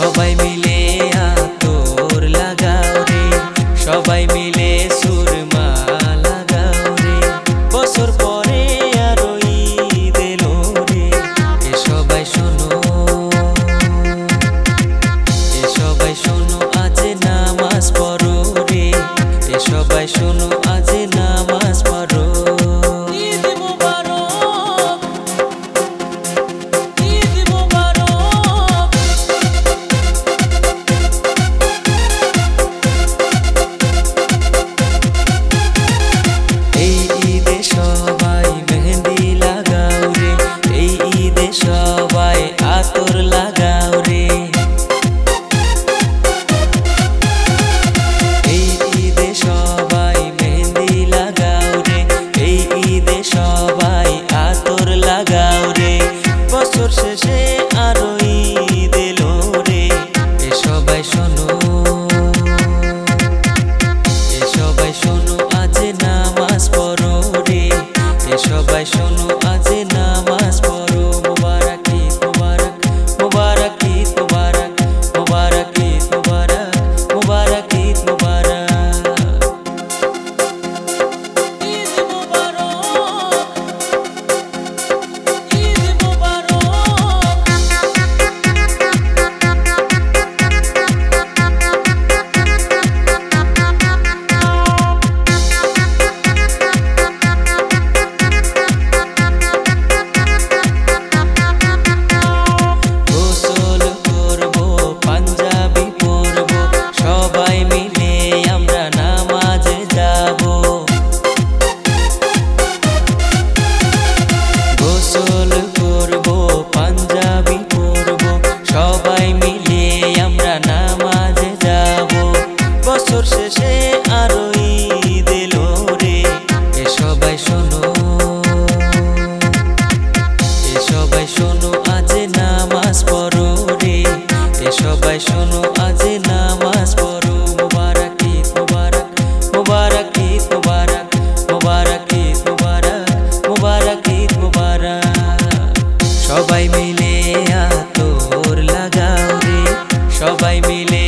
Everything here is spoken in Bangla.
সবাই মিলে আতর লাগাও রে, সবাই মিলে সুরমা লাগাও রে। বছর পরে আরো ঈদ এলো রে, এ সবাই শোনো, এ সবাই শোনো আজ নামাজ পড়ো রে, এ সবাই শোনো আজ নামাজ পড়ো। সবাই আতর লাগাও রে, এই ঈদে সবাই মেহেন্দি লাগাও রে, এই ঈদে সবাই আতর লাগাও রে। বছর শেষে আরো ঈদ এলো রে, এ সবাই শোনো, এ সবাই শোনো আজ নামাজ পড়ো রে, এ সবাই শোনো আজ নামাজ পড়ো। বছর শেষে আরো ঈদ এলো রে, এ সবাই শোনো, এ সবাই শোনো আজ নামাজ পড়ো রে, এ সবাই শোনো আজ নামাজ পড়ো। মুবারক ঈদ মুবারক, মুবারক ঈদ মুবারক, মুবারক ঈদ মুবারক, মুবারক ঈদ মুবারক। সবাই মিলে আতর লাগাও রে, সবাই মিলে